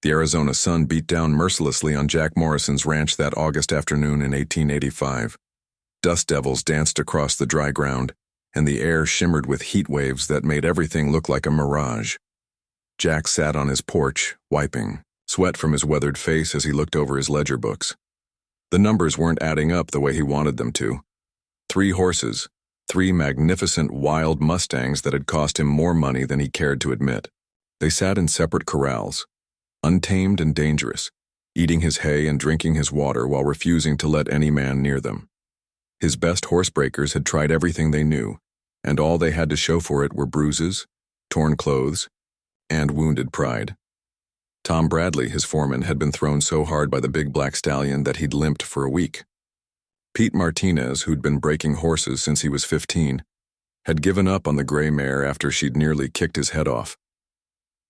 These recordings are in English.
The Arizona sun beat down mercilessly on Jack Morrison's ranch that August afternoon in 1885. Dust devils danced across the dry ground, and the air shimmered with heat waves that made everything look like a mirage. Jack sat on his porch, wiping sweat from his weathered face as he looked over his ledger books. The numbers weren't adding up the way he wanted them to. 3 horses, 3 magnificent wild Mustangs that had cost him more money than he cared to admit. They sat in separate corrals, untamed and dangerous, eating his hay and drinking his water while refusing to let any man near them. His best horsebreakers had tried everything they knew, and all they had to show for it were bruises, torn clothes, and wounded pride. Tom Bradley, his foreman, had been thrown so hard by the big black stallion that he'd limped for a week. Pete Martinez, who'd been breaking horses since he was 15, had given up on the gray mare after she'd nearly kicked his head off.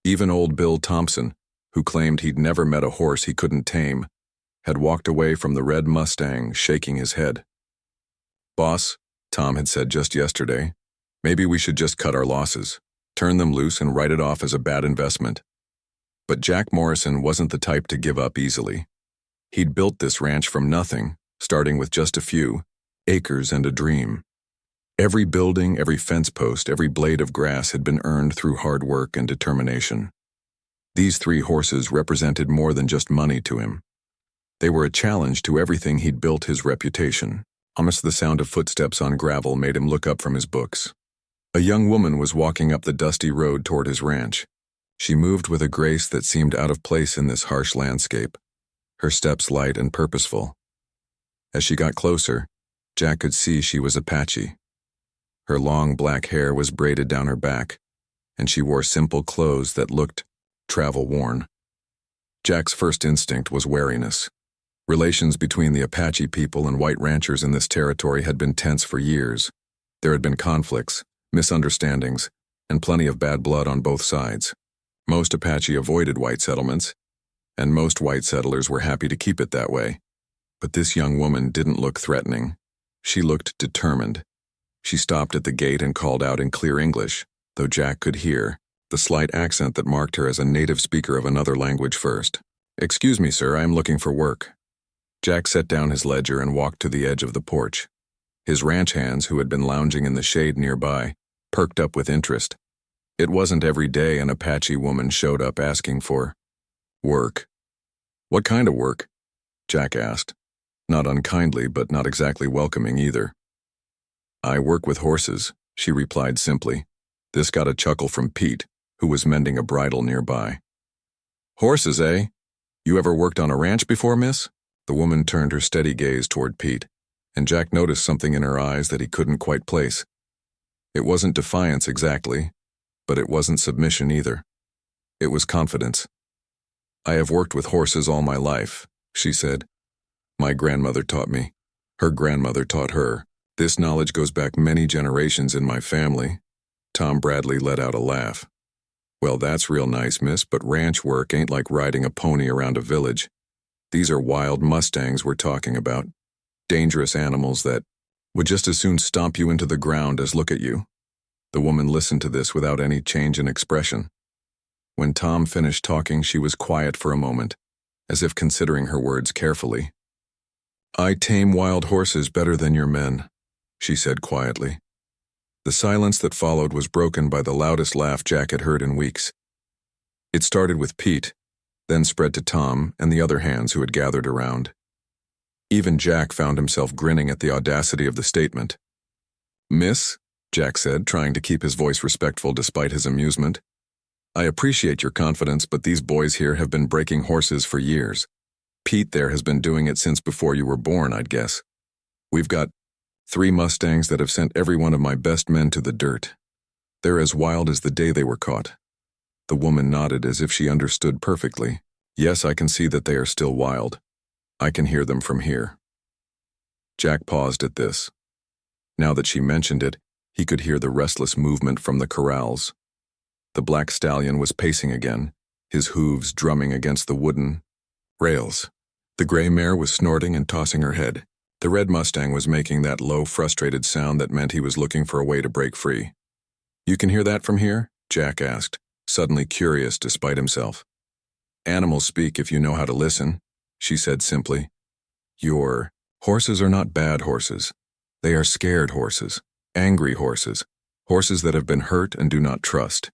Even old Bill Thompson, who claimed he'd never met a horse he couldn't tame, had walked away from the red Mustang, shaking his head. "Boss," Tom had said just yesterday, "maybe we should just cut our losses, turn them loose and write it off as a bad investment." But Jack Morrison wasn't the type to give up easily. He'd built this ranch from nothing, starting with just a few acres and a dream. Every building, every fence post, every blade of grass had been earned through hard work and determination. These 3 horses represented more than just money to him. They were a challenge to everything he'd built his reputation. Almost the sound of footsteps on gravel made him look up from his books. A young woman was walking up the dusty road toward his ranch. She moved with a grace that seemed out of place in this harsh landscape, her steps light and purposeful. As she got closer, Jack could see she was Apache. Her long black hair was braided down her back, and she wore simple clothes that looked travel-worn. Jack's first instinct was wariness. Relations between the Apache people and white ranchers in this territory had been tense for years. There had been conflicts, misunderstandings, and plenty of bad blood on both sides. Most Apache avoided white settlements, and most white settlers were happy to keep it that way. But this young woman didn't look threatening. She looked determined. She stopped at the gate and called out in clear English, though Jack could hear the slight accent that marked her as a native speaker of another language first. "Excuse me, sir, I am looking for work." Jack set down his ledger and walked to the edge of the porch. His ranch hands, who had been lounging in the shade nearby, perked up with interest. It wasn't every day an Apache woman showed up asking for work. "What kind of work?" Jack asked, not unkindly but not exactly welcoming either. "I work with horses," she replied simply. This got a chuckle from Pete, who was mending a bridle nearby. "Horses, eh? You ever worked on a ranch before, miss?" The woman turned her steady gaze toward Pete, and Jack noticed something in her eyes that he couldn't quite place. It wasn't defiance exactly, but it wasn't submission either. It was confidence. "I have worked with horses all my life," she said. "My grandmother taught me. Her grandmother taught her. This knowledge goes back many generations in my family." Tom Bradley let out a laugh. "Well, that's real nice, miss, but ranch work ain't like riding a pony around a village. These are wild Mustangs we're talking about. Dangerous animals that would just as soon stomp you into the ground as look at you." The woman listened to this without any change in expression. When Tom finished talking, she was quiet for a moment, as if considering her words carefully. "I tame wild horses better than your men," she said quietly. The silence that followed was broken by the loudest laugh Jack had heard in weeks. It started with Pete, then spread to Tom and the other hands who had gathered around. Even Jack found himself grinning at the audacity of the statement. "Miss," Jack said, trying to keep his voice respectful despite his amusement, "I appreciate your confidence, but these boys here have been breaking horses for years. Pete there has been doing it since before you were born, I'd guess. We've got 3 Mustangs that have sent every one of my best men to the dirt. They're as wild as the day they were caught." The woman nodded as if she understood perfectly. "Yes, I can see that they are still wild. I can hear them from here." Jack paused at this. Now that she mentioned it, he could hear the restless movement from the corrals. The black stallion was pacing again, his hooves drumming against the wooden rails. The gray mare was snorting and tossing her head. The red Mustang was making that low, frustrated sound that meant he was looking for a way to break free. "You can hear that from here?" Jack asked, suddenly curious despite himself. Animals speak if you know how to listen, she said simply. Your horses are not bad horses. They are scared horses, angry horses, horses that have been hurt and do not trust.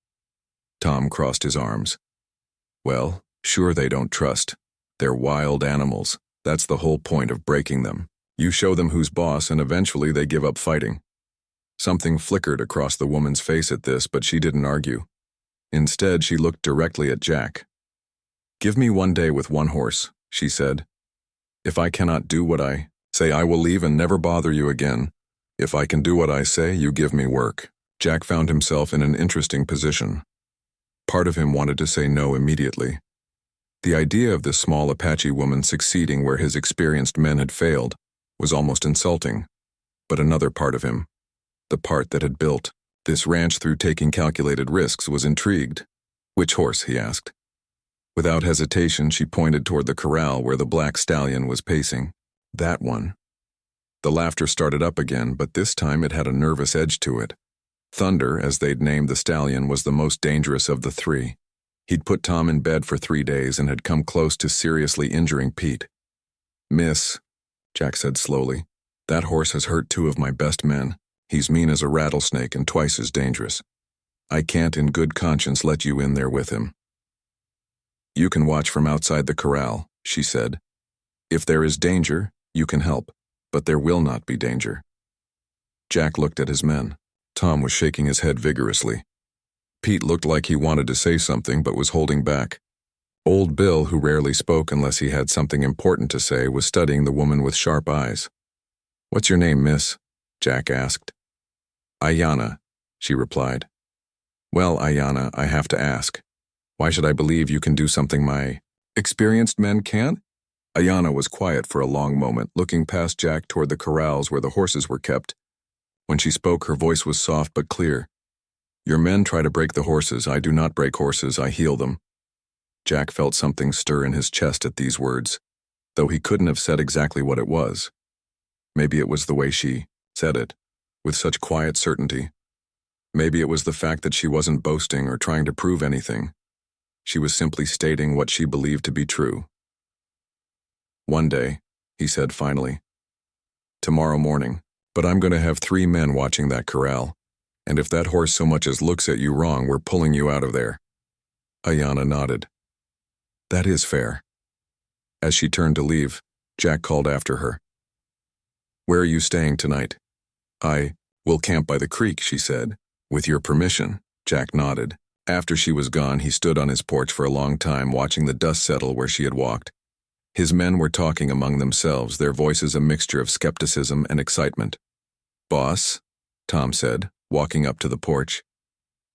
Tom crossed his arms. Well, sure they don't trust. They're wild animals. That's the whole point of breaking them. You show them who's boss and eventually they give up fighting. Something flickered across the woman's face at this, but she didn't argue. Instead, she looked directly at Jack. Give me 1 day with one horse, she said. If I cannot do what I say, I will leave and never bother you again. If I can do what I say, you give me work. Jack found himself in an interesting position. Part of him wanted to say no immediately. The idea of this small Apache woman succeeding where his experienced men had failed was almost insulting. But another part of him, the part that had built this ranch through taking calculated risks, was intrigued. Which horse, he asked. Without hesitation, she pointed toward the corral where the black stallion was pacing. That one. The laughter started up again, but this time it had a nervous edge to it. Thunder, as they'd named the stallion, was the most dangerous of the three. He'd put Tom in bed for 3 days and had come close to seriously injuring Pete. Miss, Jack said slowly, that horse has hurt 2 of my best men. He's mean as a rattlesnake and twice as dangerous. I can't in good conscience let you in there with him. You can watch from outside the corral, she said. If there is danger, you can help, but there will not be danger. Jack looked at his men. Tom was shaking his head vigorously. Pete looked like he wanted to say something but was holding back. Old Bill, who rarely spoke unless he had something important to say, was studying the woman with sharp eyes. What's your name, miss? Jack asked. Ayanna, she replied. Well, Ayanna, I have to ask. Why should I believe you can do something my experienced men can't? Ayanna was quiet for a long moment, looking past Jack toward the corrals where the horses were kept. When she spoke, her voice was soft but clear. Your men try to break the horses. I do not break horses, I heal them. Jack felt something stir in his chest at these words, though he couldn't have said exactly what it was. Maybe it was the way she said it, with such quiet certainty. Maybe it was the fact that she wasn't boasting or trying to prove anything. She was simply stating what she believed to be true. 1 day, he said finally. Tomorrow morning, but I'm going to have 3 men watching that corral, and if that horse so much as looks at you wrong, we're pulling you out of there. Ayanna nodded. That is fair. As she turned to leave, Jack called after her. Where are you staying tonight? I will camp by the creek, she said. With your permission, Jack nodded. After she was gone, he stood on his porch for a long time, watching the dust settle where she had walked. His men were talking among themselves, their voices a mixture of skepticism and excitement. Boss, Tom said, walking up to the porch.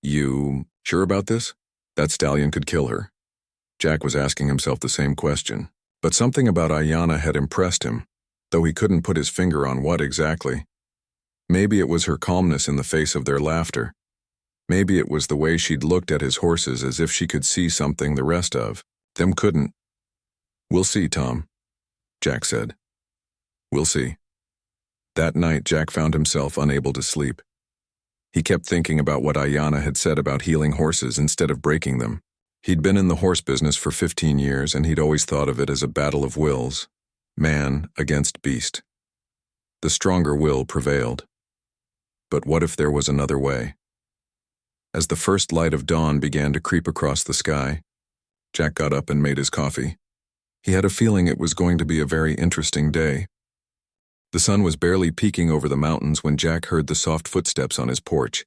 You sure about this? That stallion could kill her. Jack was asking himself the same question, but something about Ayanna had impressed him, though he couldn't put his finger on what exactly. Maybe it was her calmness in the face of their laughter. Maybe it was the way she'd looked at his horses as if she could see something the rest of them couldn't. We'll see, Tom, Jack said. We'll see. That night, Jack found himself unable to sleep. He kept thinking about what Ayanna had said about healing horses instead of breaking them. He'd been in the horse business for 15 years, and he'd always thought of it as a battle of wills, man against beast. The stronger will prevailed. But what if there was another way? As the first light of dawn began to creep across the sky, Jack got up and made his coffee. He had a feeling it was going to be a very interesting day. The sun was barely peeking over the mountains when Jack heard the soft footsteps on his porch.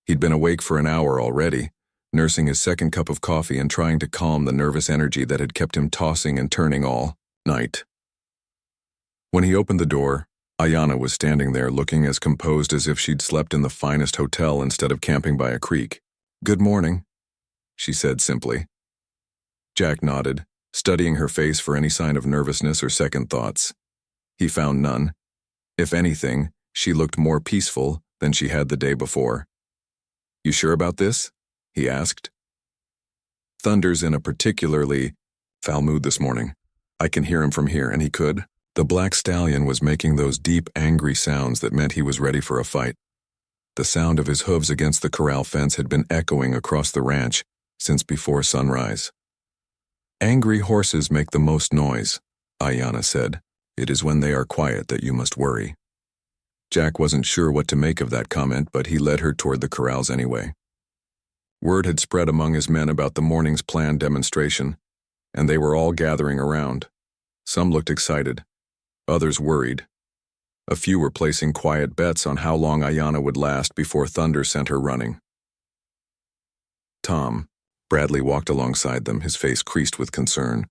He'd been awake for an hour already, nursing his second cup of coffee and trying to calm the nervous energy that had kept him tossing and turning all night. When he opened the door, Ayanna was standing there looking as composed as if she'd slept in the finest hotel instead of camping by a creek. Good morning, she said simply. Jack nodded, studying her face for any sign of nervousness or second thoughts. He found none. If anything, she looked more peaceful than she had the day before. You sure about this? He asked. Thunder's in a particularly foul mood this morning. I can hear him from here, and he could. The black stallion was making those deep, angry sounds that meant he was ready for a fight. The sound of his hooves against the corral fence had been echoing across the ranch since before sunrise. Angry horses make the most noise, Ayanna said. It is when they are quiet that you must worry. Jack wasn't sure what to make of that comment, but he led her toward the corrals anyway. Word had spread among his men about the morning's planned demonstration, and they were all gathering around. Some looked excited, others worried. A few were placing quiet bets on how long Ayanna would last before Thunder sent her running. Tom, Bradley walked alongside them, his face creased with concern.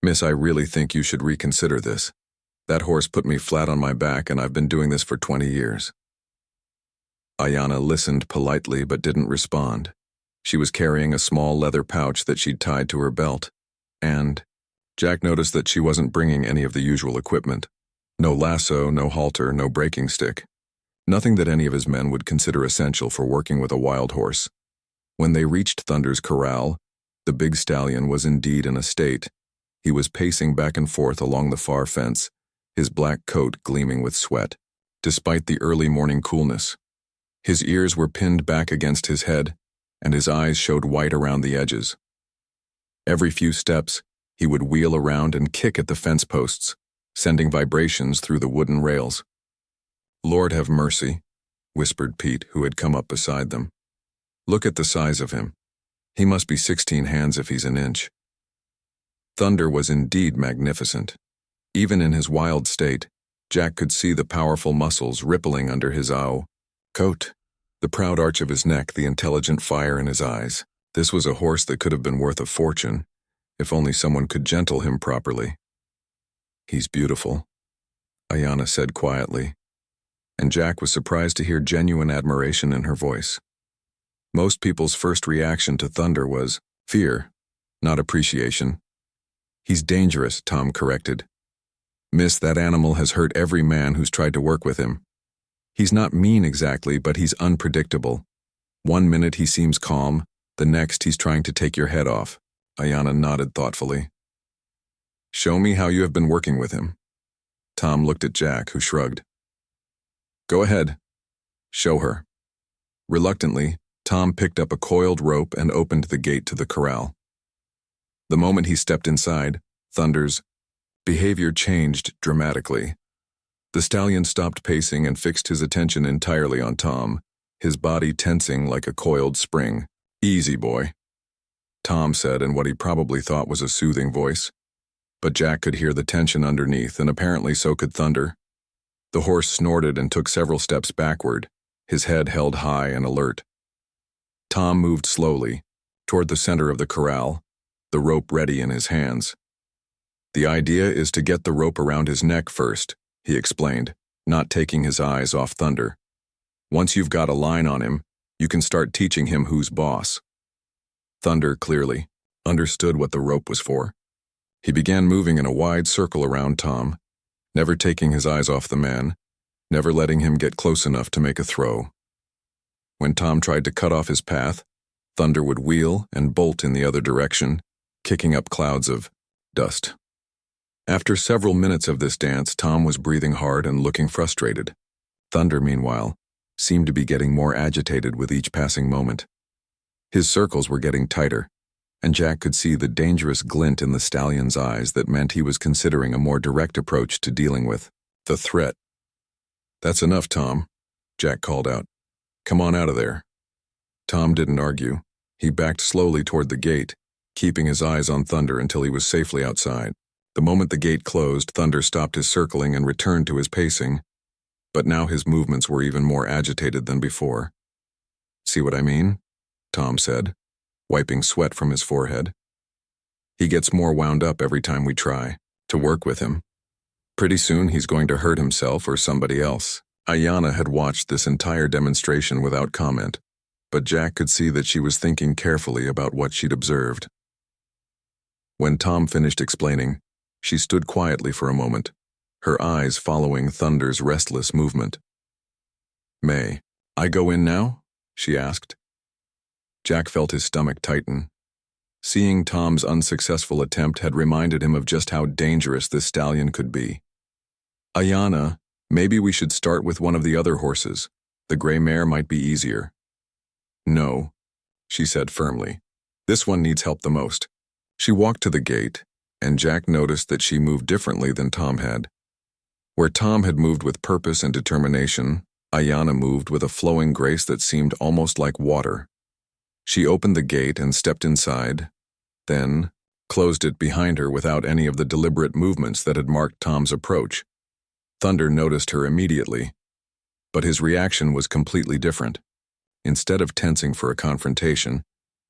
Miss, I really think you should reconsider this. That horse put me flat on my back, and I've been doing this for 20 years. Ayanna listened politely but didn't respond. She was carrying a small leather pouch that she'd tied to her belt, and Jack noticed that she wasn't bringing any of the usual equipment. No lasso, no halter, no breaking stick. Nothing that any of his men would consider essential for working with a wild horse. When they reached Thunder's corral, the big stallion was indeed in a state. He was pacing back and forth along the far fence, his black coat gleaming with sweat, despite the early morning coolness. His ears were pinned back against his head, and his eyes showed white around the edges. Every few steps, he would wheel around and kick at the fence posts, sending vibrations through the wooden rails. Lord have mercy, whispered Pete, who had come up beside them. Look at the size of him. He must be 16 hands if he's an inch. Thunder was indeed magnificent. Even in his wild state, Jack could see the powerful muscles rippling under his coat, the proud arch of his neck, the intelligent fire in his eyes. This was a horse that could have been worth a fortune, if only someone could gentle him properly. He's beautiful, Ayanna said quietly, and Jack was surprised to hear genuine admiration in her voice. Most people's first reaction to Thunder was fear, not appreciation. He's dangerous, Tom corrected. Miss, that animal has hurt every man who's tried to work with him. He's not mean exactly, but he's unpredictable. One minute he seems calm, the next he's trying to take your head off. Ayanna nodded thoughtfully. Show me how you have been working with him. Tom looked at Jack, who shrugged. Go ahead. Show her. Reluctantly, Tom picked up a coiled rope and opened the gate to the corral. The moment he stepped inside, Thunder's behavior changed dramatically. The stallion stopped pacing and fixed his attention entirely on Tom, his body tensing like a coiled spring. Easy, boy, Tom said in what he probably thought was a soothing voice. But Jack could hear the tension underneath, and apparently so could Thunder. The horse snorted and took several steps backward, his head held high and alert. Tom moved slowly, toward the center of the corral, the rope ready in his hands. The idea is to get the rope around his neck first, he explained, not taking his eyes off Thunder. Once you've got a line on him, you can start teaching him who's boss. Thunder clearly understood what the rope was for. He began moving in a wide circle around Tom, never taking his eyes off the man, never letting him get close enough to make a throw. When Tom tried to cut off his path, Thunder would wheel and bolt in the other direction, kicking up clouds of dust. After several minutes of this dance, Tom was breathing hard and looking frustrated. Thunder, meanwhile, seemed to be getting more agitated with each passing moment. His circles were getting tighter, and Jack could see the dangerous glint in the stallion's eyes that meant he was considering a more direct approach to dealing with the threat. That's enough, Tom, Jack called out. Come on out of there. Tom didn't argue. He backed slowly toward the gate, keeping his eyes on Thunder until he was safely outside. The moment the gate closed, Thunder stopped his circling and returned to his pacing, but now his movements were even more agitated than before. See what I mean? Tom said, wiping sweat from his forehead. He gets more wound up every time we try to work with him. Pretty soon he's going to hurt himself or somebody else. Ayanna had watched this entire demonstration without comment, but Jack could see that she was thinking carefully about what she'd observed. When Tom finished explaining, she stood quietly for a moment, her eyes following Thunder's restless movement. May I go in now? She asked. Jack felt his stomach tighten. Seeing Tom's unsuccessful attempt had reminded him of just how dangerous this stallion could be. Ayanna, maybe we should start with one of the other horses. The gray mare might be easier. No, she said firmly. This one needs help the most. She walked to the gate, and Jack noticed that she moved differently than Tom had. Where Tom had moved with purpose and determination, Ayanna moved with a flowing grace that seemed almost like water. She opened the gate and stepped inside, then closed it behind her without any of the deliberate movements that had marked Tom's approach. Thunder noticed her immediately, but his reaction was completely different. Instead of tensing for a confrontation,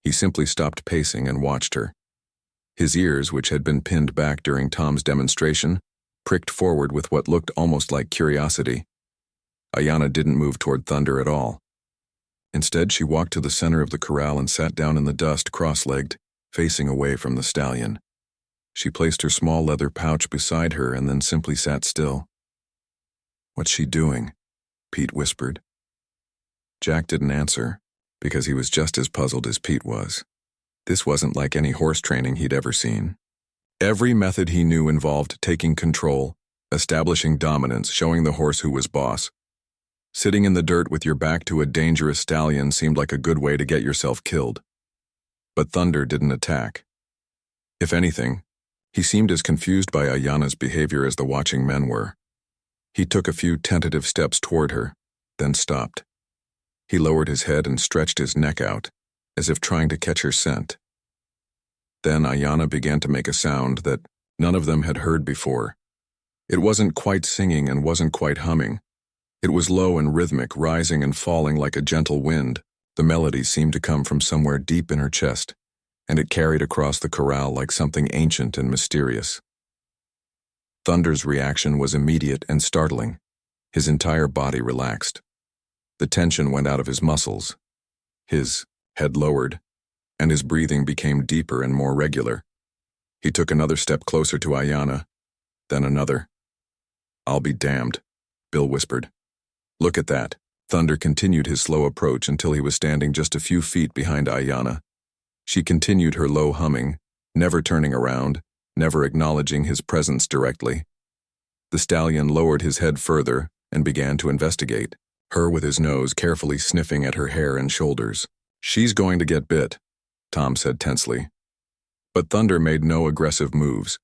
he simply stopped pacing and watched her. His ears, which had been pinned back during Tom's demonstration, pricked forward with what looked almost like curiosity. Ayanna didn't move toward Thunder at all. Instead, she walked to the center of the corral and sat down in the dust, cross-legged, facing away from the stallion. She placed her small leather pouch beside her and then simply sat still. "What's she doing?" Pete whispered. Jack didn't answer, because he was just as puzzled as Pete was. This wasn't like any horse training he'd ever seen. Every method he knew involved taking control, establishing dominance, showing the horse who was boss. Sitting in the dirt with your back to a dangerous stallion seemed like a good way to get yourself killed. But Thunder didn't attack. If anything, he seemed as confused by Ayanna's behavior as the watching men were. He took a few tentative steps toward her, then stopped. He lowered his head and stretched his neck out, as if trying to catch her scent. Then Ayanna began to make a sound that none of them had heard before. It wasn't quite singing and wasn't quite humming. It was low and rhythmic, rising and falling like a gentle wind. The melody seemed to come from somewhere deep in her chest, and it carried across the corral like something ancient and mysterious. Thunder's reaction was immediate and startling. His entire body relaxed. The tension went out of his muscles. His head lowered, and his breathing became deeper and more regular. He took another step closer to Ayanna, then another. "I'll be damned," Bill whispered. "Look at that." Thunder continued his slow approach until he was standing just a few feet behind Ayanna. She continued her low humming, never turning around, never acknowledging his presence directly. The stallion lowered his head further and began to investigate, her with his nose carefully sniffing at her hair and shoulders. "She's going to get bit," Tom said tensely. But Thunder made no aggressive moves.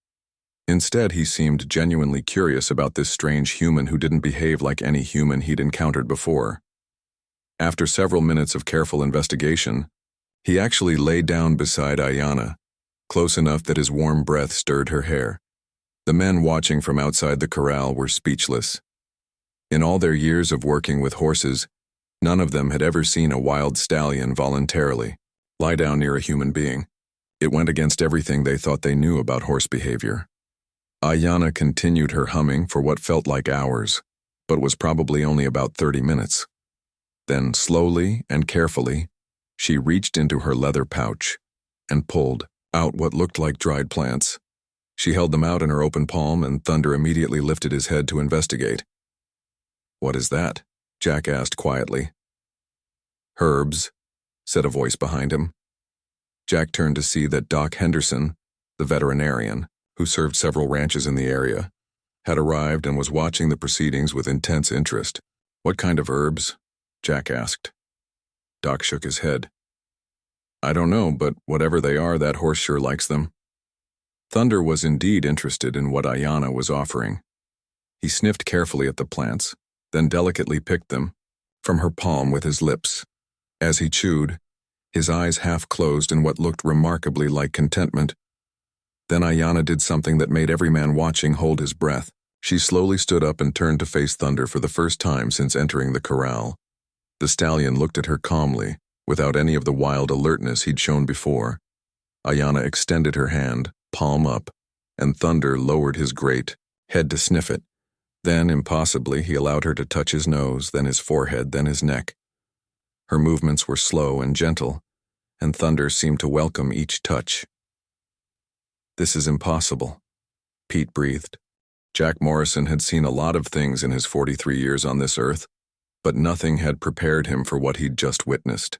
Instead, he seemed genuinely curious about this strange human who didn't behave like any human he'd encountered before. After several minutes of careful investigation, he actually lay down beside Ayanna, close enough that his warm breath stirred her hair. The men watching from outside the corral were speechless. In all their years of working with horses, none of them had ever seen a wild stallion voluntarily lie down near a human being. It went against everything they thought they knew about horse behavior. Ayanna continued her humming for what felt like hours, but was probably only about 30 minutes. Then, slowly and carefully, she reached into her leather pouch and pulled out what looked like dried plants. She held them out in her open palm, and Thunder immediately lifted his head to investigate. "What is that?" Jack asked quietly. "Herbs," said a voice behind him. Jack turned to see that Doc Henderson, the veterinarian, who served several ranches in the area, had arrived and was watching the proceedings with intense interest. "What kind of herbs?" Jack asked. Doc shook his head. "I don't know, but whatever they are, that horse sure likes them." Thunder was indeed interested in what Ayanna was offering. He sniffed carefully at the plants, then delicately picked them from her palm with his lips. As he chewed, his eyes half closed in what looked remarkably like contentment. Then Ayanna did something that made every man watching hold his breath. She slowly stood up and turned to face Thunder for the first time since entering the corral. The stallion looked at her calmly, without any of the wild alertness he'd shown before. Ayanna extended her hand, palm up, and Thunder lowered his great head to sniff it. Then, impossibly, he allowed her to touch his nose, then his forehead, then his neck. Her movements were slow and gentle, and Thunder seemed to welcome each touch. "This is impossible," Pete breathed. Jack Morrison had seen a lot of things in his 43 years on this earth, but nothing had prepared him for what he'd just witnessed.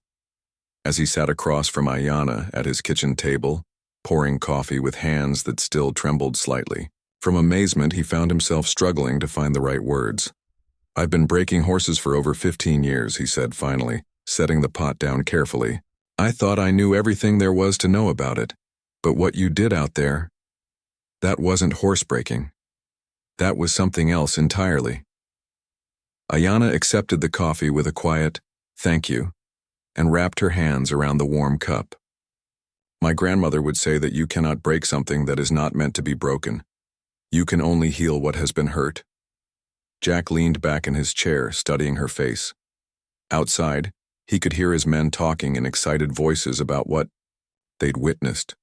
As he sat across from Ayanna at his kitchen table, pouring coffee with hands that still trembled slightly, from amazement he found himself struggling to find the right words. "I've been breaking horses for over 15 years, he said finally, setting the pot down carefully. "I thought I knew everything there was to know about it. But what you did out there, that wasn't horsebreaking. That was something else entirely. Ayana accepted the coffee with a quiet, "Thank you," and wrapped her hands around the warm cup. My grandmother would say that you cannot break something that is not meant to be broken. You can only heal what has been hurt. Jack leaned back in his chair, studying her face. Outside, he could hear his men talking in excited voices about what they'd witnessed.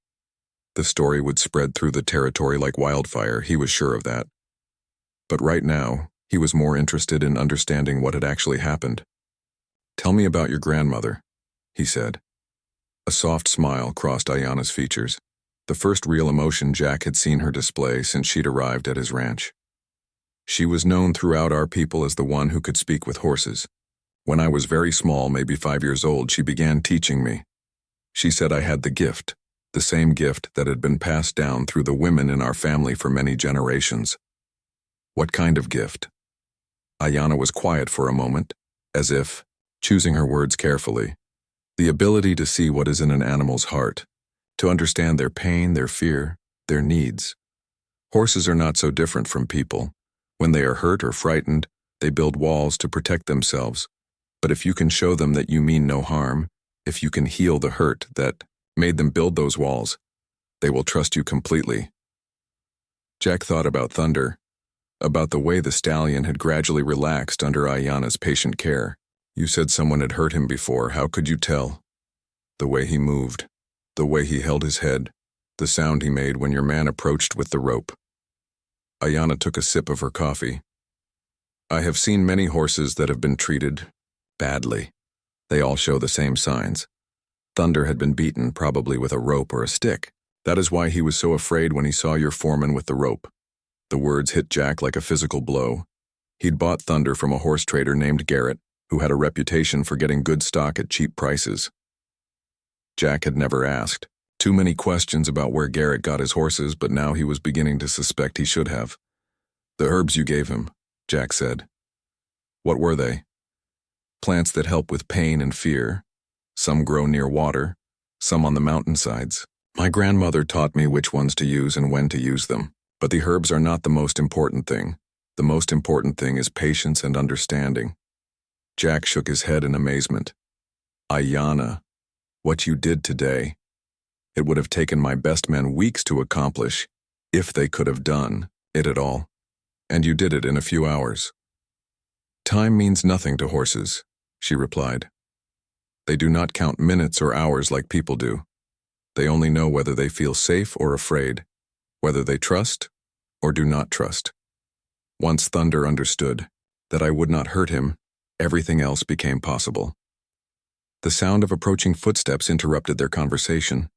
The story would spread through the territory like wildfire, he was sure of that. But right now, he was more interested in understanding what had actually happened. "Tell me about your grandmother," he said. A soft smile crossed Ayana's features, the first real emotion Jack had seen her display since she'd arrived at his ranch. "She was known throughout our people as the one who could speak with horses. When I was very small, maybe 5 years old, she began teaching me. She said I had the same gift that had been passed down through the women in our family for many generations." "What kind of gift?" Ayana was quiet for a moment, as if, choosing her words carefully. "The ability to see what is in an animal's heart, to understand their pain, their fear, their needs. Horses are not so different from people. When they are hurt or frightened, they build walls to protect themselves. But if you can show them that you mean no harm, if you can heal the hurt that made them build those walls, they will trust you completely." Jack thought about Thunder, about the way the stallion had gradually relaxed under Ayana's patient care. "You said someone had hurt him before. How could you tell?" "The way he moved, the way he held his head, the sound he made when your man approached with the rope." Ayana took a sip of her coffee. "I have seen many horses that have been treated badly. They all show the same signs. Thunder had been beaten, probably with a rope or a stick. That is why he was so afraid when he saw your foreman with the rope." The words hit Jack like a physical blow. He'd bought Thunder from a horse trader named Garrett, who had a reputation for getting good stock at cheap prices. Jack had never asked too many questions about where Garrett got his horses, but now he was beginning to suspect he should have. "The herbs you gave him," Jack said. "What were they?" "Plants that help with pain and fear. Some grow near water, some on the mountainsides. My grandmother taught me which ones to use and when to use them. But the herbs are not the most important thing. The most important thing is patience and understanding." Jack shook his head in amazement. "Ayana, what you did today, it would have taken my best men weeks to accomplish, if they could have done it at all. And you did it in a few hours." "Time means nothing to horses," she replied. "They do not count minutes or hours like people do. They only know whether they feel safe or afraid, whether they trust or do not trust. Once Thunder understood that I would not hurt him, everything else became possible." The sound of approaching footsteps interrupted their conversation.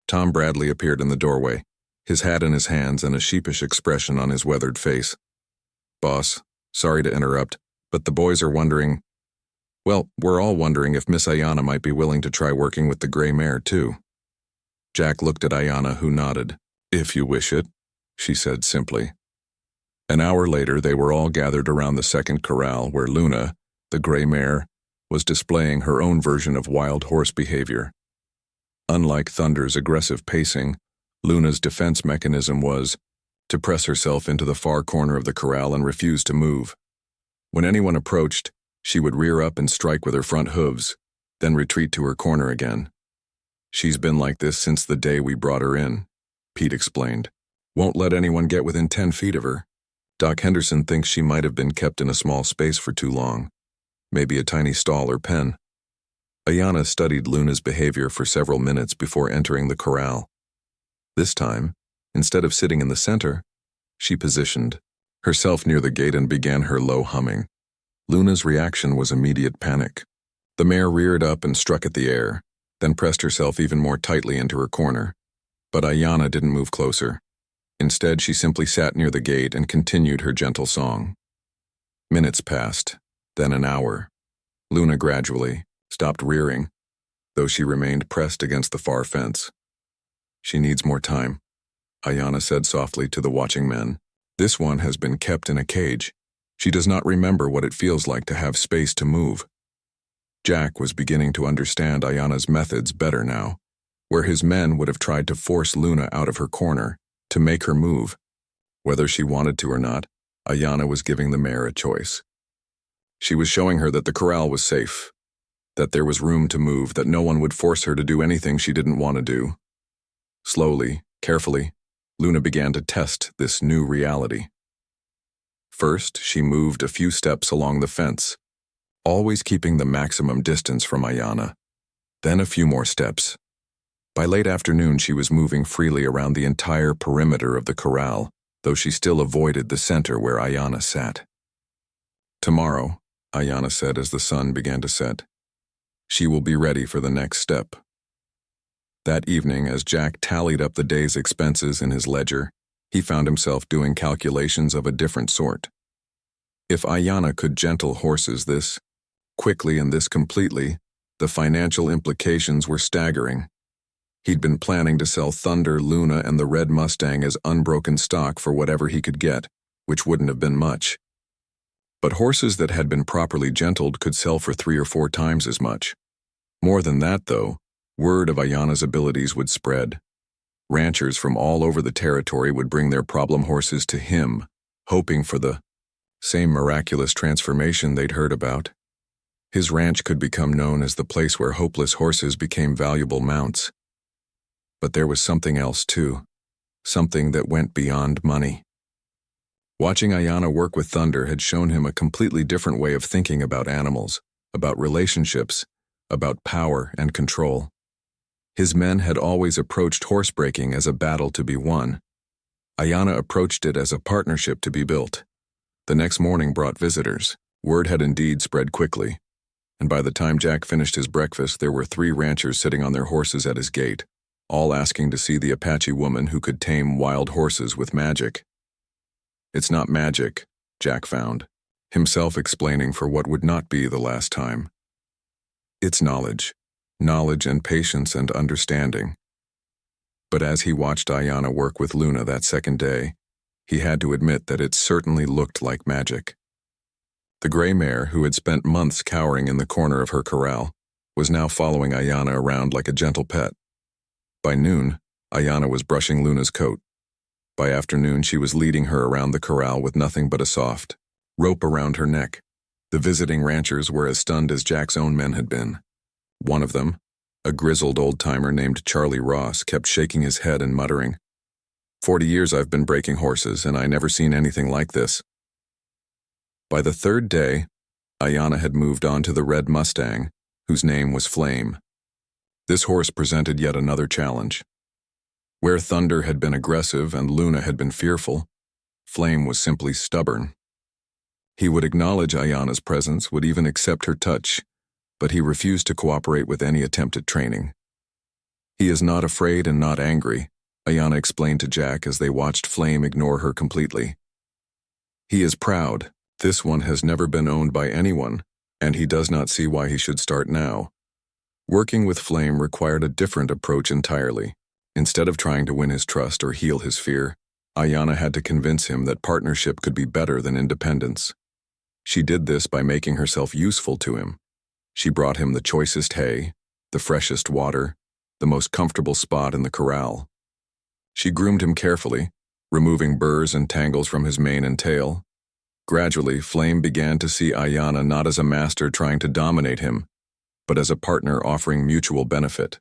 Tom Bradley appeared in the doorway, his hat in his hands and a sheepish expression on his weathered face. "Boss, sorry to interrupt, but the boys are wondering, well, we're all wondering if Miss Ayana might be willing to try working with the gray mare too." Jack looked at Ayana, who nodded. "If you wish it," she said simply. An hour later, they were all gathered around the second corral where Luna, the gray mare, was displaying her own version of wild horse behavior. Unlike Thunder's aggressive pacing, Luna's defense mechanism was to press herself into the far corner of the corral and refuse to move. When anyone approached, she would rear up and strike with her front hooves, then retreat to her corner again. "She's been like this since the day we brought her in," Pete explained. "Won't let anyone get within 10 feet of her. Doc Henderson thinks she might have been kept in a small space for too long, maybe a tiny stall or pen." Ayana studied Luna's behavior for several minutes before entering the corral. This time, instead of sitting in the center, she positioned herself near the gate and began her low humming. Luna's reaction was immediate panic. The mare reared up and struck at the air, then pressed herself even more tightly into her corner. But Ayana didn't move closer. Instead, she simply sat near the gate and continued her gentle song. Minutes passed, then an hour. Luna gradually stopped rearing, though she remained pressed against the far fence. "She needs more time," Ayana said softly to the watching men. "This one has been kept in a cage. She does not remember what it feels like to have space to move." Jack was beginning to understand Ayana's methods better now. where his men would have tried to force Luna out of her corner, to make her move. Whether she wanted to or not, Ayana was giving the mare a choice. She was showing her that the corral was safe, that there was room to move, that no one would force her to do anything she didn't want to do. Slowly, carefully, Luna began to test this new reality. First, she moved a few steps along the fence, always keeping the maximum distance from Ayana. Then a few more steps. By late afternoon, she was moving freely around the entire perimeter of the corral, though she still avoided the center where Ayana sat. "Tomorrow," Ayana said as the sun began to set, "she will be ready for the next step." That evening, as Jack tallied up the day's expenses in his ledger, he found himself doing calculations of a different sort. If Ayana could gentle horses this quickly and this completely, the financial implications were staggering. He'd been planning to sell Thunder, Luna, and the Red Mustang as unbroken stock for whatever he could get, which wouldn't have been much. But horses that had been properly gentled could sell for 3 or 4 times as much. More than that, though, word of Ayana's abilities would spread. Ranchers from all over the territory would bring their problem horses to him, hoping for the same miraculous transformation they'd heard about. His ranch could become known as the place where hopeless horses became valuable mounts. But there was something else too, something that went beyond money. Watching Ayana work with Thunder had shown him a completely different way of thinking about animals, about relationships, about power and control. His men had always approached horsebreaking as a battle to be won. Ayana approached it as a partnership to be built. The next morning brought visitors. Word had indeed spread quickly, and by the time Jack finished his breakfast, there were 3 ranchers sitting on their horses at his gate, all asking to see the Apache woman who could tame wild horses with magic. "It's not magic," Jack found, himself explaining for what would not be the last time. "It's knowledge and patience and understanding." But as he watched Ayana work with Luna that second day, he had to admit that it certainly looked like magic. The gray mare, who had spent months cowering in the corner of her corral, was now following Ayana around like a gentle pet. By noon, Ayana was brushing Luna's coat. By afternoon, she was leading her around the corral with nothing but a soft rope around her neck. The visiting ranchers were as stunned as Jack's own men had been. One of them, a grizzled old-timer named Charlie Ross, kept shaking his head and muttering, "40 years I've been breaking horses, and I never seen anything like this." By the 3rd day, Ayana had moved on to the Red Mustang, whose name was Flame. This horse presented yet another challenge. Where Thunder had been aggressive and Luna had been fearful, Flame was simply stubborn. He would acknowledge Ayana's presence, would even accept her touch, but he refused to cooperate with any attempt at training. "He is not afraid and not angry," Ayana explained to Jack as they watched Flame ignore her completely. "He is proud. This one has never been owned by anyone, and he does not see why he should start now." Working with Flame required a different approach entirely. Instead of trying to win his trust or heal his fear, Ayana had to convince him that partnership could be better than independence. She did this by making herself useful to him. She brought him the choicest hay, the freshest water, the most comfortable spot in the corral. She groomed him carefully, removing burrs and tangles from his mane and tail. Gradually, Flame began to see Ayana not as a master trying to dominate him, but as a partner offering mutual benefit.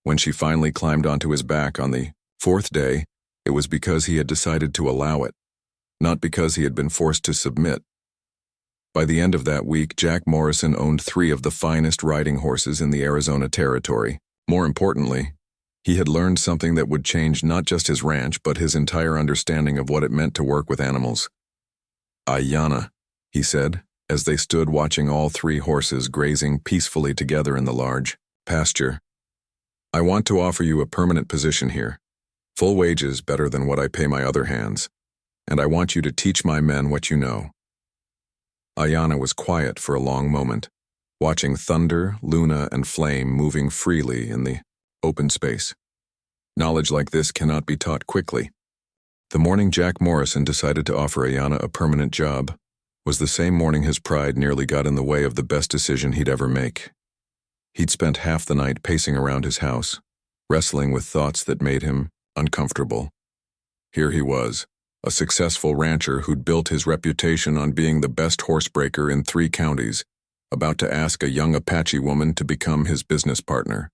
When she finally climbed onto his back on the 4th day, it was because he had decided to allow it, not because he had been forced to submit. By the end of that week, Jack Morrison owned 3 of the finest riding horses in the Arizona Territory. More importantly, he had learned something that would change not just his ranch, but his entire understanding of what it meant to work with animals. "Ayana," he said, as they stood watching all 3 horses grazing peacefully together in the large pasture. "I want to offer you a permanent position here. Full wages better than what I pay my other hands. And I want you to teach my men what you know." Ayana was quiet for a long moment, watching Thunder, Luna, and Flame moving freely in the open space. Knowledge like this cannot be taught quickly. The morning Jack Morrison decided to offer Ayana a permanent job was the same morning his pride nearly got in the way of the best decision he'd ever make. He'd spent half the night pacing around his house, wrestling with thoughts that made him uncomfortable. Here he was, a successful rancher who'd built his reputation on being the best horsebreaker in 3 counties, about to ask a young Apache woman to become his business partner.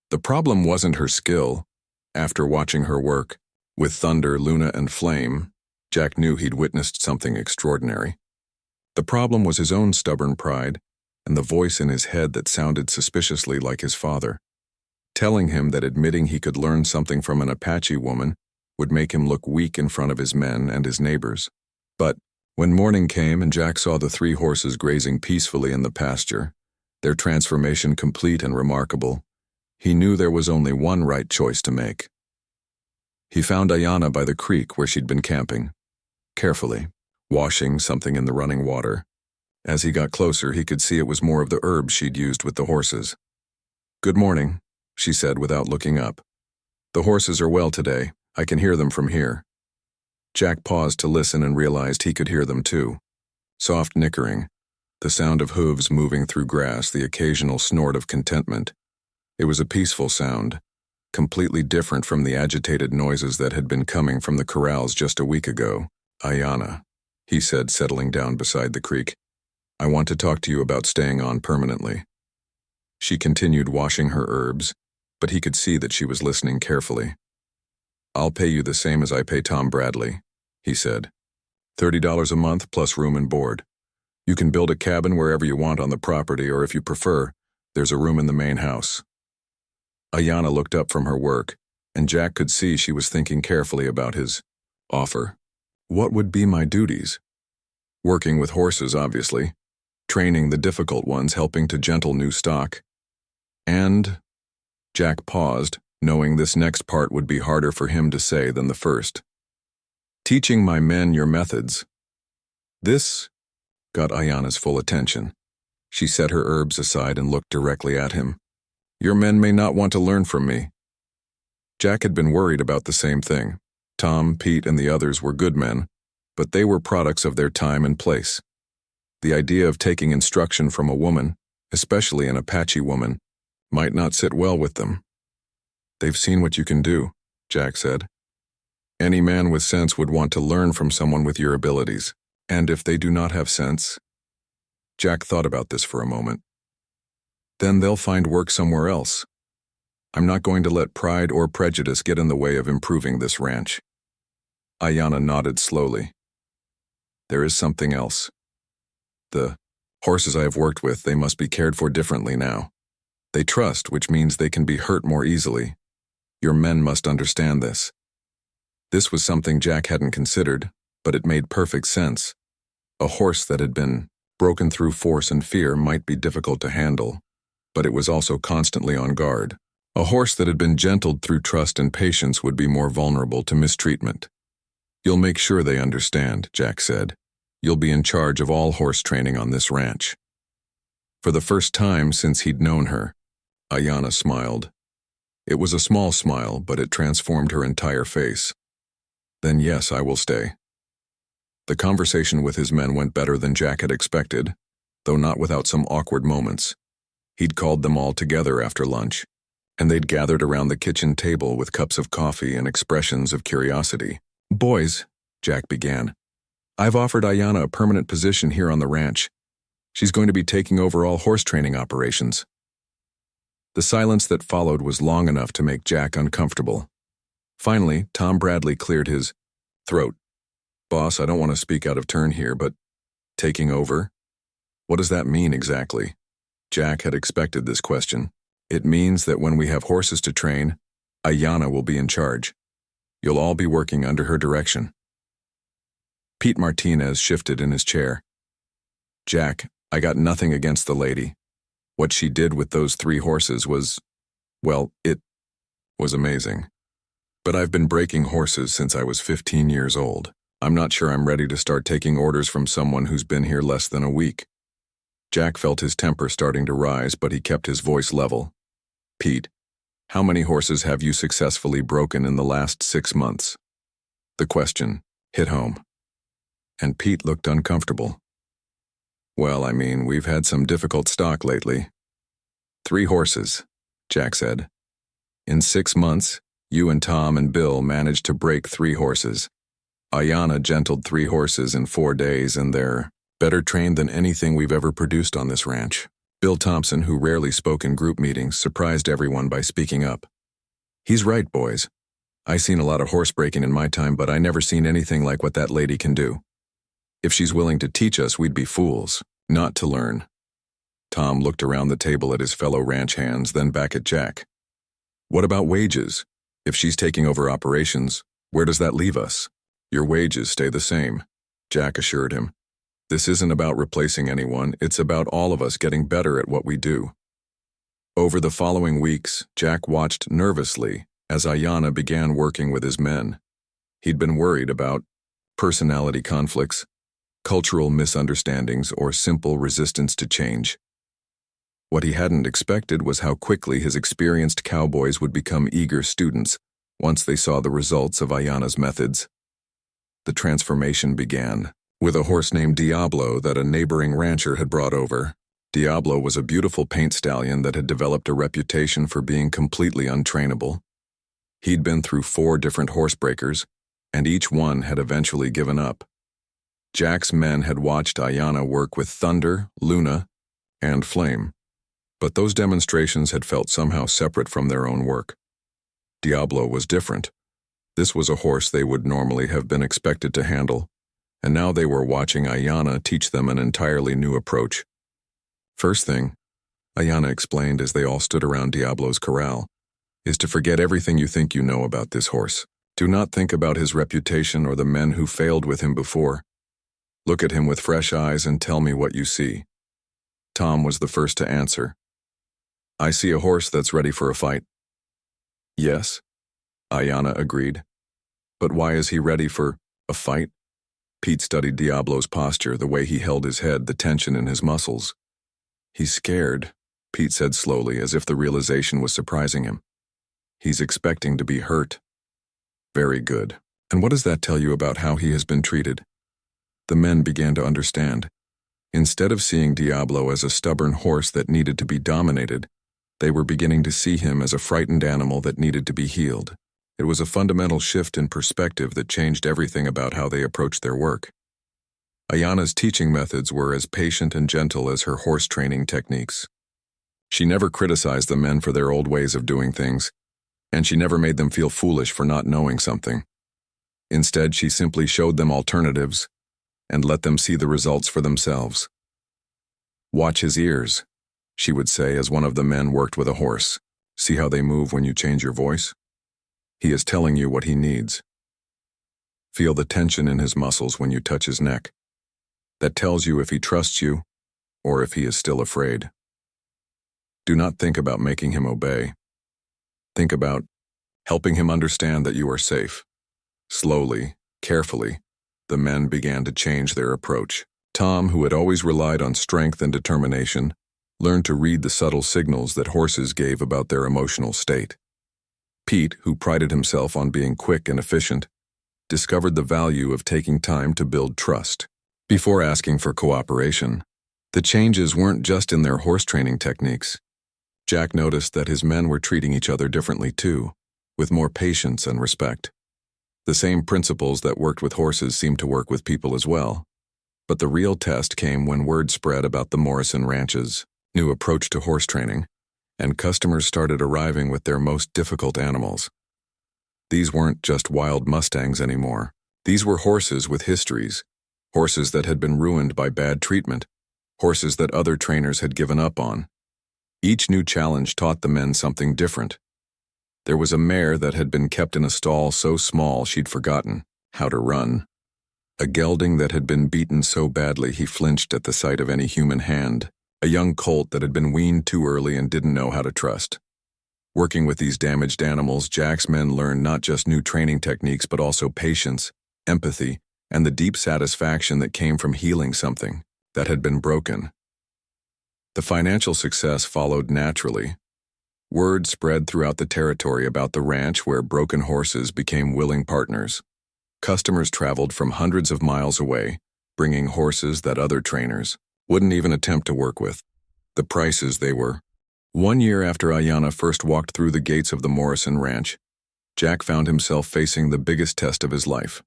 The problem wasn't her skill. After watching her work, with Thunder, Luna, and Flame, Jack knew he'd witnessed something extraordinary. The problem was his own stubborn pride and the voice in his head that sounded suspiciously like his father, telling him that admitting he could learn something from an Apache woman would make him look weak in front of his men and his neighbors. But when morning came and Jack saw the 3 horses grazing peacefully in the pasture, their transformation complete and remarkable, he knew there was only one right choice to make. He found Ayana by the creek where she'd been camping, carefully, washing something in the running water. As he got closer, he could see it was more of the herbs she'd used with the horses. "Good morning," she said without looking up. "The horses are well today. I can hear them from here." Jack paused to listen and realized he could hear them too. Soft nickering, the sound of hooves moving through grass, the occasional snort of contentment. It was a peaceful sound, completely different from the agitated noises that had been coming from the corrals just a week ago. "Ayana," he said, settling down beside the creek, "I want to talk to you about staying on permanently." She continued washing her herbs, but he could see that she was listening carefully. "I'll pay you the same as I pay Tom Bradley," he said. $30 a month plus room and board. You can build a cabin wherever you want on the property, or if you prefer, there's a room in the main house." Ayana looked up from her work, and Jack could see she was thinking carefully about his offer. "What would be my duties?" "Working with horses, obviously. Training the difficult ones, helping to gentle new stock. And—" Jack paused, knowing this next part would be harder for him to say than the first. "Teaching my men your methods." This got Ayana's full attention. She set her herbs aside and looked directly at him. "Your men may not want to learn from me." Jack had been worried about the same thing. Tom, Pete, and the others were good men, but they were products of their time and place. The idea of taking instruction from a woman, especially an Apache woman, might not sit well with them. "They've seen what you can do," Jack said. "Any man with sense would want to learn from someone with your abilities. And if they do not have sense—" Jack thought about this for a moment. "Then they'll find work somewhere else. I'm not going to let pride or prejudice get in the way of improving this ranch." Ayana nodded slowly. "There is something else. The horses I have worked with, they must be cared for differently now. They trust, which means they can be hurt more easily. Your men must understand this." This was something Jack hadn't considered, but it made perfect sense. A horse that had been broken through force and fear might be difficult to handle, but it was also constantly on guard. A horse that had been gentled through trust and patience would be more vulnerable to mistreatment. "You'll make sure they understand," Jack said. "You'll be in charge of all horse training on this ranch." For the first time since he'd known her, Ayana smiled. It was a small smile, but it transformed her entire face. "Then yes, I will stay." The conversation with his men went better than Jack had expected, though not without some awkward moments. He'd called them all together after lunch, and they'd gathered around the kitchen table with cups of coffee and expressions of curiosity. "Boys," Jack began, "I've offered Ayana a permanent position here on the ranch. She's going to be taking over all horse training operations." The silence that followed was long enough to make Jack uncomfortable. Finally, Tom Bradley cleared his throat. "Boss, I don't want to speak out of turn here, but taking over? What does that mean exactly?" Jack had expected this question. "It means that when we have horses to train, Ayana will be in charge. You'll all be working under her direction." Pete Martinez shifted in his chair. "Jack, I got nothing against the lady. What she did with those 3 horses was, well, it was amazing. But I've been breaking horses since I was 15 years old. I'm not sure I'm ready to start taking orders from someone who's been here less than a week." Jack felt his temper starting to rise, but he kept his voice level. "Pete, how many horses have you successfully broken in the last 6 months?" The question hit home, and Pete looked uncomfortable. "Well, I mean, we've had some difficult stock lately." 3 horses, Jack said. In 6 months, you and Tom and Bill managed to break 3 horses. Ayanna gentled 3 horses in 4 days, and they're better trained than anything we've ever produced on this ranch. Bill Thompson, who rarely spoke in group meetings, surprised everyone by speaking up. He's right, boys. I seen a lot of horse breaking in my time, but I never seen anything like what that lady can do. If she's willing to teach us, we'd be fools not to learn. Tom looked around the table at his fellow ranch hands, then back at Jack. What about wages? If she's taking over operations, where does that leave us? Your wages stay the same, Jack assured him. This isn't about replacing anyone, it's about all of us getting better at what we do. Over the following weeks, Jack watched nervously as Ayanna began working with his men. He'd been worried about personality conflicts, cultural misunderstandings, or simple resistance to change. What he hadn't expected was how quickly his experienced cowboys would become eager students once they saw the results of Ayanna's methods. The transformation began with a horse named Diablo that a neighboring rancher had brought over. Diablo was a beautiful paint stallion that had developed a reputation for being completely untrainable. He'd been through 4 different horse breakers, and each one had eventually given up. Jack's men had watched Ayanna work with Thunder, Luna, and Flame, but those demonstrations had felt somehow separate from their own work. Diablo was different. This was a horse they would normally have been expected to handle, and now they were watching Ayanna teach them an entirely new approach. First thing, Ayanna explained as they all stood around Diablo's corral, is to forget everything you think you know about this horse. Do not think about his reputation or the men who failed with him before. Look at him with fresh eyes and tell me what you see. Tom was the first to answer. I see a horse that's ready for a fight. Yes, Ayanna agreed. But why is he ready for a fight? Pete studied Diablo's posture, the way he held his head, the tension in his muscles. He's scared, Pete said slowly, as if the realization was surprising him. He's expecting to be hurt. Very good. And what does that tell you about how he has been treated? The men began to understand. Instead of seeing Diablo as a stubborn horse that needed to be dominated, they were beginning to see him as a frightened animal that needed to be healed. It was a fundamental shift in perspective that changed everything about how they approached their work. Ayanna's teaching methods were as patient and gentle as her horse training techniques. She never criticized the men for their old ways of doing things, and she never made them feel foolish for not knowing something. Instead, she simply showed them alternatives and let them see the results for themselves. Watch his ears, she would say as one of the men worked with a horse. See how they move when you change your voice? He is telling you what he needs. Feel the tension in his muscles when you touch his neck. That tells you if he trusts you or if he is still afraid. Do not think about making him obey. Think about helping him understand that you are safe. Slowly, carefully, the men began to change their approach. Tom, who had always relied on strength and determination, learned to read the subtle signals that horses gave about their emotional state. Pete, who prided himself on being quick and efficient, discovered the value of taking time to build trust. Before asking for cooperation, the changes weren't just in their horse training techniques. Jack noticed that his men were treating each other differently too, with more patience and respect. The same principles that worked with horses seemed to work with people as well. But the real test came when word spread about the Morrison Ranch's new approach to horse training, and customers started arriving with their most difficult animals. These weren't just wild Mustangs anymore. These were horses with histories, horses that had been ruined by bad treatment, horses that other trainers had given up on. Each new challenge taught the men something different. There was a mare that had been kept in a stall so small she'd forgotten how to run. A gelding that had been beaten so badly he flinched at the sight of any human hand. A young colt that had been weaned too early and didn't know how to trust. Working with these damaged animals, Jack's men learned not just new training techniques but also patience, empathy, and the deep satisfaction that came from healing something that had been broken. The financial success followed naturally. Word spread throughout the territory about the ranch where broken horses became willing partners. Customers traveled from hundreds of miles away, bringing horses that other trainers wouldn't even attempt to work with. The prices they were 1 year after Ayanna first walked through the gates of the Morrison Ranch, Jack found himself facing the biggest test of his life.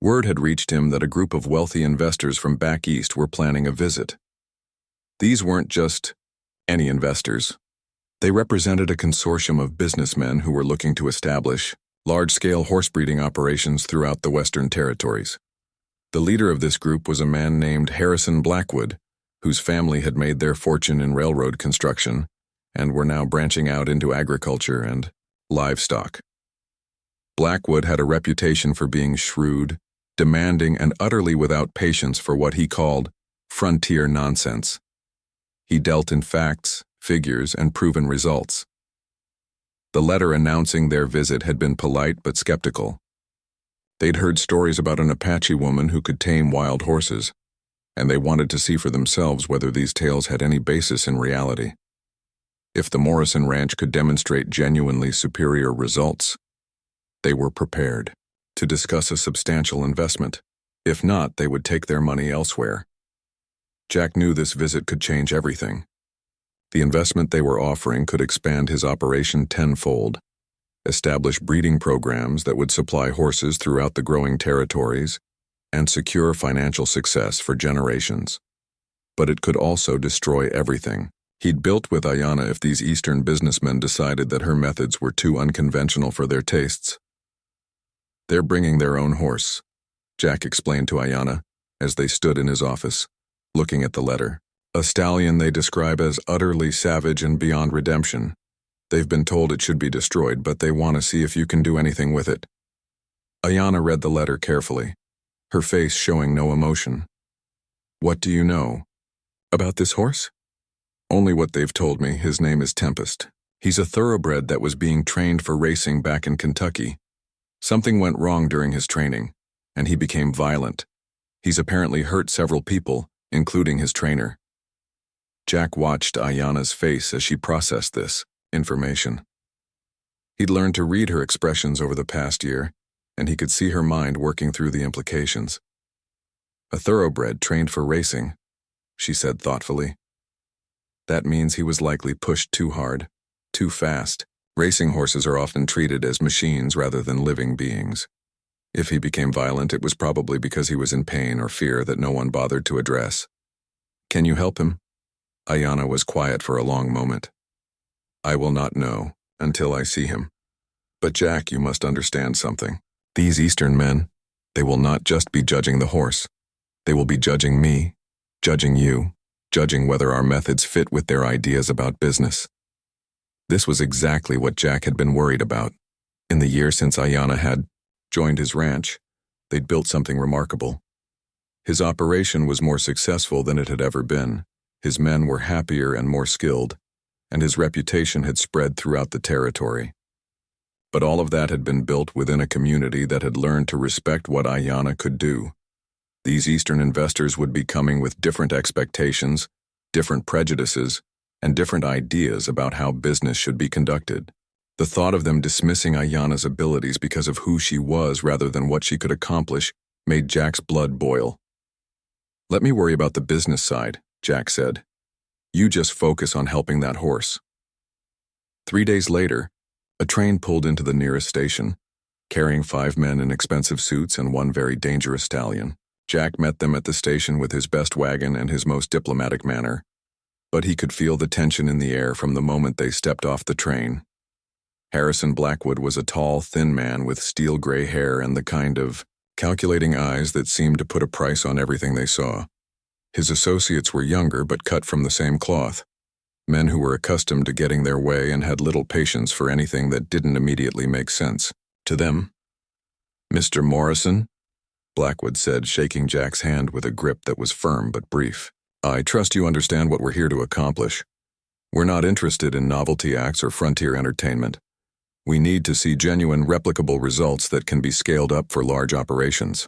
Word had reached him that a group of wealthy investors from back east were planning a visit. These weren't just any investors. They represented a consortium of businessmen who were looking to establish large-scale horse-breeding operations throughout the Western Territories. The leader of this group was a man named Harrison Blackwood, whose family had made their fortune in railroad construction and were now branching out into agriculture and livestock. Blackwood had a reputation for being shrewd, demanding, and utterly without patience for what he called frontier nonsense. He dealt in facts, figures, and proven results. The letter announcing their visit had been polite but skeptical. They'd heard stories about an Apache woman who could tame wild horses, and they wanted to see for themselves whether these tales had any basis in reality. If the Morrison Ranch could demonstrate genuinely superior results, they were prepared to discuss a substantial investment. If not, they would take their money elsewhere. Jack knew this visit could change everything. The investment they were offering could expand his operation tenfold, establish breeding programs that would supply horses throughout the growing territories, and secure financial success for generations. But it could also destroy everything he'd built with Ayanna if these Eastern businessmen decided that her methods were too unconventional for their tastes. "They're bringing their own horse," Jack explained to Ayanna as they stood in his office, looking at the letter. "A stallion they describe as utterly savage and beyond redemption. They've been told it should be destroyed, but they want to see if you can do anything with it." Ayanna read the letter carefully, her face showing no emotion. "What do you know about this horse?" "Only what they've told me. His name is Tempest. He's a thoroughbred that was being trained for racing back in Kentucky. Something went wrong during his training, and he became violent. He's apparently hurt several people, including his trainer." Jack watched Ayanna's face as she processed this information. He'd learned to read her expressions over the past year, and he could see her mind working through the implications. "A thoroughbred trained for racing," she said thoughtfully. "That means he was likely pushed too hard, too fast. Racing horses are often treated as machines rather than living beings. If he became violent, it was probably because he was in pain or fear that no one bothered to address." "Can you help him?" Ayanna was quiet for a long moment. "I will not know until I see him. But Jack, you must understand something. These Eastern men, they will not just be judging the horse. They will be judging me, judging you, judging whether our methods fit with their ideas about business." This was exactly what Jack had been worried about. In the year since Ayanna had joined his ranch, they'd built something remarkable. His operation was more successful than it had ever been. His men were happier and more skilled, and his reputation had spread throughout the territory. But all of that had been built within a community that had learned to respect what Ayanna could do. These Eastern investors would be coming with different expectations, different prejudices, and different ideas about how business should be conducted. The thought of them dismissing Ayanna's abilities because of who she was rather than what she could accomplish made Jack's blood boil. "Let me worry about the business side," Jack said. "You just focus on helping that horse." 3 days later, a train pulled into the nearest station, carrying 5 men in expensive suits and 1 very dangerous stallion. Jack met them at the station with his best wagon and his most diplomatic manner, but he could feel the tension in the air from the moment they stepped off the train. Harrison Blackwood was a tall, thin man with steel-gray hair and the kind of calculating eyes that seemed to put a price on everything they saw. His associates were younger but cut from the same cloth, men who were accustomed to getting their way and had little patience for anything that didn't immediately make sense to them. "Mr. Morrison," Blackwood said, shaking Jack's hand with a grip that was firm but brief. "I trust you understand what we're here to accomplish. We're not interested in novelty acts or frontier entertainment. We need to see genuine, replicable results that can be scaled up for large operations."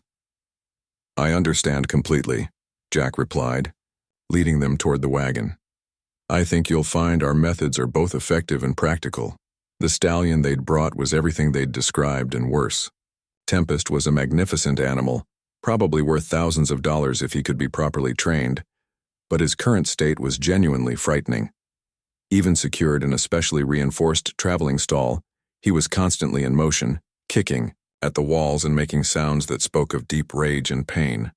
"I understand completely," Jack replied, leading them toward the wagon. "I think you'll find our methods are both effective and practical." The stallion they'd brought was everything they'd described and worse. Tempest was a magnificent animal, probably worth thousands of dollars if he could be properly trained, but his current state was genuinely frightening. Even secured in a specially reinforced traveling stall, he was constantly in motion, kicking at the walls and making sounds that spoke of deep rage and pain.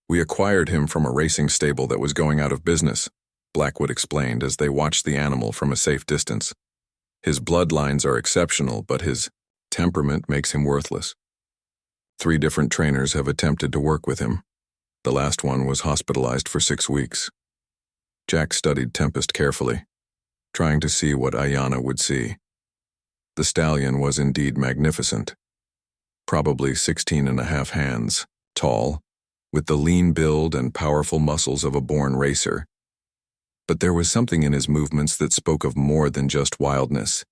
"We acquired him from a racing stable that was going out of business," Blackwood explained as they watched the animal from a safe distance. "His bloodlines are exceptional, but his temperament makes him worthless. 3 different trainers have attempted to work with him. The last one was hospitalized for 6 weeks." Jack studied Tempest carefully, trying to see what Ayanna would see. The stallion was indeed magnificent. Probably 16.5 hands, tall, with the lean build and powerful muscles of a born racer. But there was something in his movements that spoke of more than just wildness.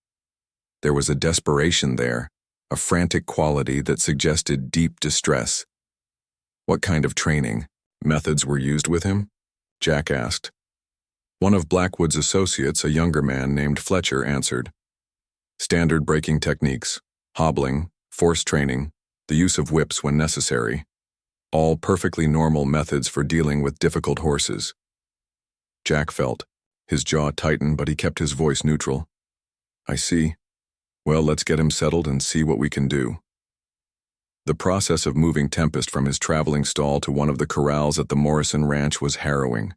There was a desperation there, a frantic quality that suggested deep distress. "What kind of training, methods were used with him?" Jack asked. One of Blackwood's associates, a younger man named Fletcher, answered. "Standard braking techniques, hobbling, force training, the use of whips when necessary. All perfectly normal methods for dealing with difficult horses." Jack felt. His jaw tightened, but he kept his voice neutral. "I see. Well, let's get him settled and see what we can do." The process of moving Tempest from his traveling stall to one of the corrals at the Morrison Ranch was harrowing.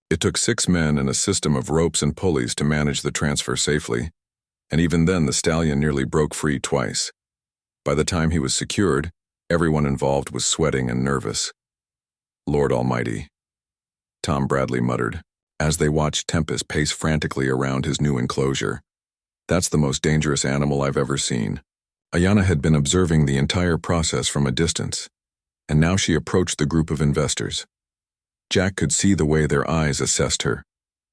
It took 6 men and a system of ropes and pulleys to manage the transfer safely, and even then the stallion nearly broke free twice. By the time he was secured, everyone involved was sweating and nervous. "Lord Almighty," Tom Bradley muttered, as they watched Tempest pace frantically around his new enclosure. "That's the most dangerous animal I've ever seen." Ayanna had been observing the entire process from a distance, and now she approached the group of investors. Jack could see the way their eyes assessed her.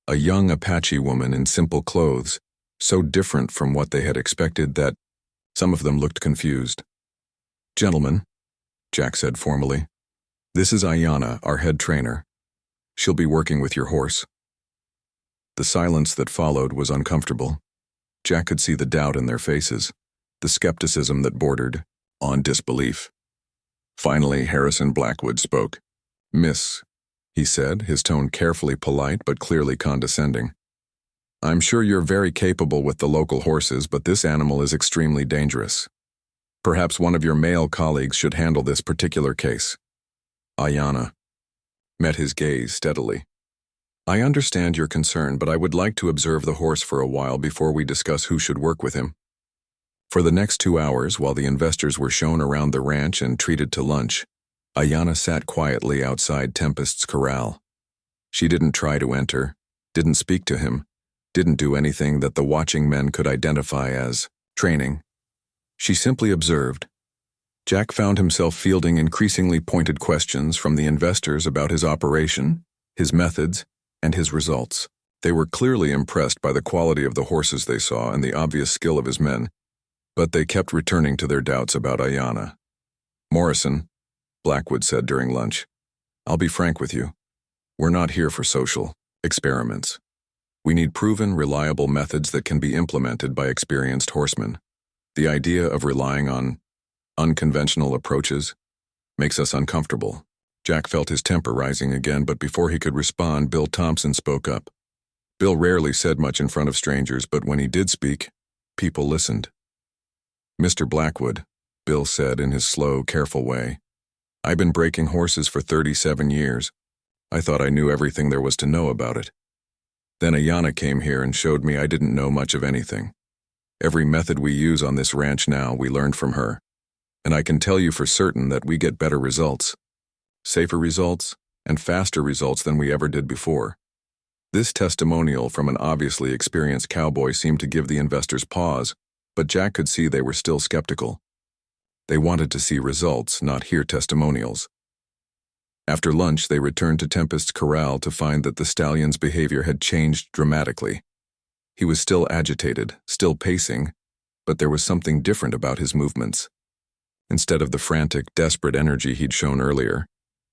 A young Apache woman in simple clothes, so different from what they had expected that some of them looked confused. "Gentlemen," Jack said formally, "this is Ayanna, our head trainer. She'll be working with your horse." The silence that followed was uncomfortable. Jack could see the doubt in their faces, the skepticism that bordered on disbelief. Finally, Harrison Blackwood spoke. "Miss," he said, his tone carefully polite but clearly condescending. "I'm sure you're very capable with the local horses, but this animal is extremely dangerous. Perhaps one of your male colleagues should handle this particular case." Ayanna met his gaze steadily. "I understand your concern, but I would like to observe the horse for a while before we discuss who should work with him." For the next 2 hours, while the investors were shown around the ranch and treated to lunch, Ayanna sat quietly outside Tempest's corral. She didn't try to enter, didn't speak to him, didn't do anything that the watching men could identify as training. She simply observed. Jack found himself fielding increasingly pointed questions from the investors about his operation, his methods, and his results. They were clearly impressed by the quality of the horses they saw and the obvious skill of his men, but they kept returning to their doubts about Ayanna. "Morrison," Blackwood said during lunch, "I'll be frank with you. We're not here for social experiments. We need proven, reliable methods that can be implemented by experienced horsemen. The idea of relying on unconventional approaches makes us uncomfortable." Jack felt his temper rising again, but before he could respond, Bill Thompson spoke up. Bill rarely said much in front of strangers, but when he did speak, people listened. "Mr. Blackwood," Bill said in his slow, careful way, "I've been breaking horses for 37 years. I thought I knew everything there was to know about it. Then Ayanna came here and showed me I didn't know much of anything. Every method we use on this ranch now, we learned from her. And I can tell you for certain that we get better results. Safer results, and faster results than we ever did before." This testimonial from an obviously experienced cowboy seemed to give the investors pause, but Jack could see they were still skeptical. They wanted to see results, not hear testimonials. After lunch, they returned to Tempest's corral to find that the stallion's behavior had changed dramatically. He was still agitated, still pacing, but there was something different about his movements. Instead of the frantic, desperate energy he'd shown earlier,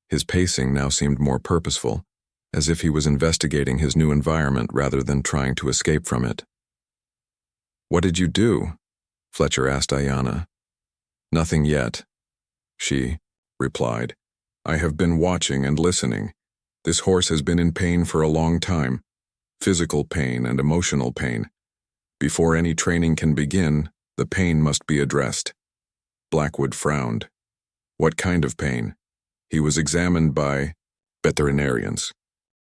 his pacing now seemed more purposeful, as if he was investigating his new environment rather than trying to escape from it. "What did you do?" Fletcher asked Ayanna. "Nothing yet," she replied. "I have been watching and listening. This horse has been in pain for a long time. physical pain and emotional pain. Before any training can begin, the pain must be addressed. Blackwood frowned. What kind of pain? He was examined by veterinarians.